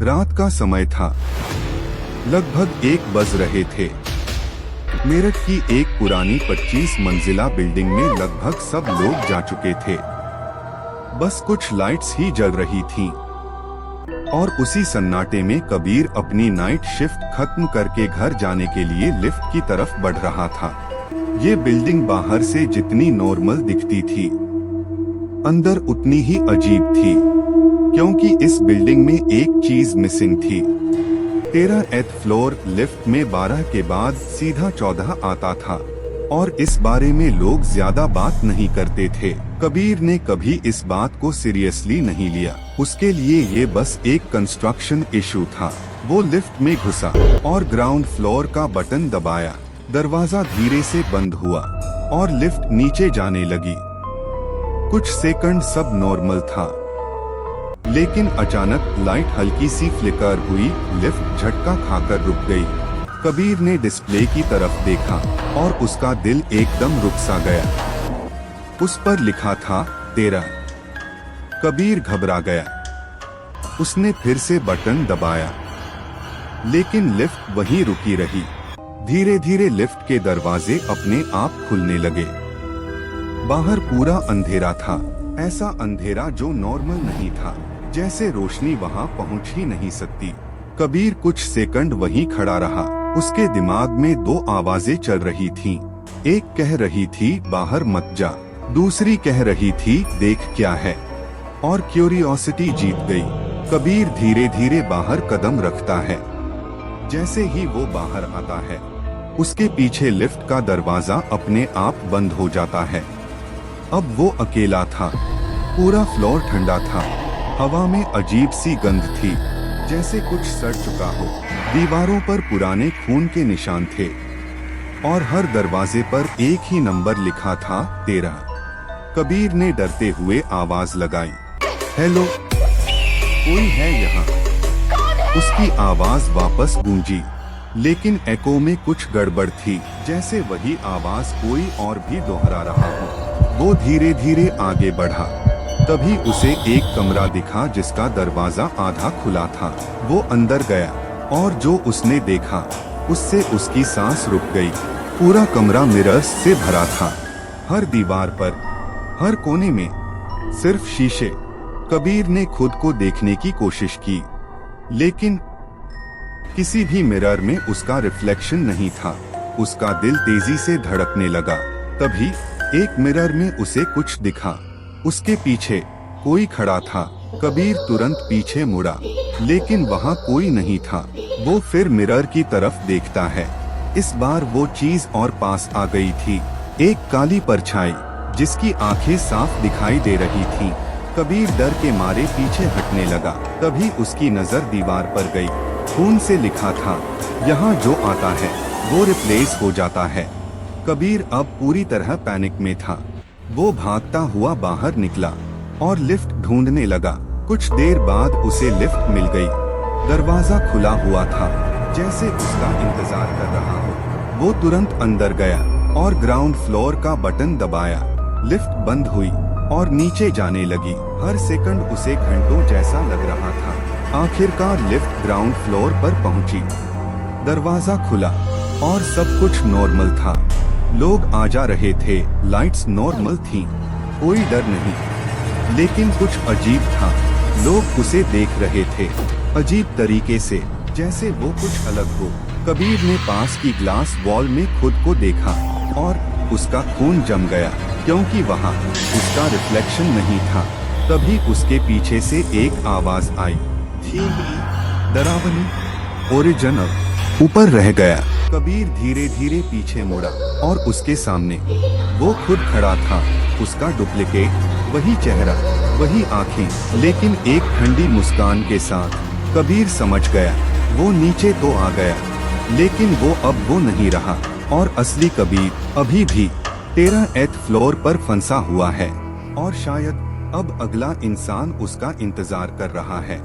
रात का समय था, लगभग 1 बज रहे थे। मेरठ की एक पुरानी 25 मंजिला बिल्डिंग में लगभग सब लोग जा चुके थे। बस कुछ लाइट्स ही जल रही थीं। और उसी सन्नाटे में कबीर अपनी नाइट शिफ्ट खत्म करके घर जाने के लिए लिफ्ट की तरफ बढ़ रहा था। ये बिल्डिंग बाहर से जितनी नॉर्मल दिखती थी, अंदर उतनी ही अजीब थी, क्योंकि इस बिल्डिंग में एक चीज मिसिंग थी। 13th फ्लोर लिफ्ट में 12 के बाद सीधा 14 आता था, और इस बारे में लोग ज्यादा बात नहीं करते थे। कबीर ने कभी इस बात को सीरियसली नहीं लिया। उसके लिए ये बस एक कंस्ट्रक्शन इशू था। वो लिफ्ट में घुसा और ग्राउंड फ्लोर का बटन दबाया। दरवाजा धीरे से बंद हुआ और लिफ्ट नीचे जाने लगी। कुछ सेकंड सब नॉर्मल था, लेकिन अचानक लाइट हल्की सी फ्लिकर हुई। लिफ्ट झटका खाकर रुक गई। कबीर ने डिस्प्ले की तरफ देखा और उसका दिल एकदम रुक सा गया। उस पर लिखा था 13। कबीर घबरा गया। उसने फिर से बटन दबाया, लेकिन लिफ्ट वहीं रुकी रही। धीरे धीरे लिफ्ट के दरवाजे अपने आप खुलने लगे। बाहर पूरा अंधेरा था, ऐसा अंधेरा जो नॉर्मल नहीं था, जैसे रोशनी वहां पहुंच ही नहीं सकती। कबीर कुछ सेकंड वहीं खड़ा रहा। उसके दिमाग में 2 आवाजें चल रही थीं। एक कह रही थी बाहर मत जा, दूसरी कह रही थी देख क्या है। और क्यूरियोसिटी जीत गई। कबीर धीरे धीरे बाहर कदम रखता है। जैसे ही वो बाहर आता है, उसके पीछे लिफ्ट का दरवाजा अपने आप बंद हो जाता है। अब वो अकेला था। पूरा फ्लोर ठंडा था। हवा में अजीब सी गंध थी, जैसे कुछ सड़ चुका हो। दीवारों पर पुराने खून के निशान थे और हर दरवाजे पर एक ही नंबर लिखा था 13। कबीर ने डरते हुए आवाज लगाई, हेलो, कोई है यहाँ? उसकी आवाज वापस गूंजी, लेकिन एको में कुछ गड़बड़ थी, जैसे वही आवाज कोई और भी दोहरा रहा हो। वो धीरे धीरे आगे बढ़ा। तभी उसे एक कमरा दिखा जिसका दरवाजा आधा खुला था। वो अंदर गया और जो उसने देखा उससे उसकी सांस रुक गई। पूरा कमरा मिरर्स से भरा था। हर दीवार पर, हर कोने में सिर्फ शीशे। कबीर ने खुद को देखने की कोशिश की, लेकिन किसी भी मिरर में उसका रिफ्लेक्शन नहीं था। उसका दिल तेजी से धड़कने लगा। तभी एक मिरर में उसे कुछ दिखा। उसके पीछे कोई खड़ा था। कबीर तुरंत पीछे मुड़ा, लेकिन वहाँ कोई नहीं था। वो फिर मिरर की तरफ देखता है। इस बार वो चीज और पास आ गई थी। एक काली परछाई जिसकी आंखें साफ दिखाई दे रही थीं। कबीर डर के मारे पीछे हटने लगा। तभी उसकी नजर दीवार पर गई। खून से लिखा था, यहाँ जो आता है वो रिप्लेस हो जाता है। कबीर अब पूरी तरह पैनिक में था। वो भागता हुआ बाहर निकला और लिफ्ट ढूंढने लगा। कुछ देर बाद उसे लिफ्ट मिल गई। दरवाजा खुला हुआ था, जैसे उसका इंतजार कर रहा हो। वो तुरंत अंदर गया और ग्राउंड फ्लोर का बटन दबाया। लिफ्ट बंद हुई और नीचे जाने लगी। हर सेकंड उसे घंटों जैसा लग रहा था। आखिरकार लिफ्ट ग्राउंड फ्लोर पर पहुंची। दरवाजा खुला और सब कुछ नॉर्मल था। लोग आ जा रहे थे, लाइट्स नॉर्मल थीं, कोई डर नहीं। लेकिन कुछ अजीब था। लोग उसे देख रहे थे, अजीब तरीके से, जैसे वो कुछ अलग हो। कबीर ने पास की ग्लास वॉल में खुद को देखा और उसका खून जम गया, क्योंकि वहाँ उसका रिफ्लेक्शन नहीं था। तभी उसके पीछे से एक आवाज आई, डरावनी, ओरिजिनल। ऊपर रह गया। कबीर धीरे धीरे पीछे मुड़ा और उसके सामने वो खुद खड़ा था। उसका डुप्लीकेट, वही चेहरा, वही आंखें, लेकिन एक ठंडी मुस्कान के साथ। कबीर समझ गया वो नीचे तो आ गया, लेकिन वो अब वो नहीं रहा। और असली कबीर अभी भी 13th फ्लोर पर फंसा हुआ है, और शायद अब अगला इंसान उसका इंतजार कर रहा है।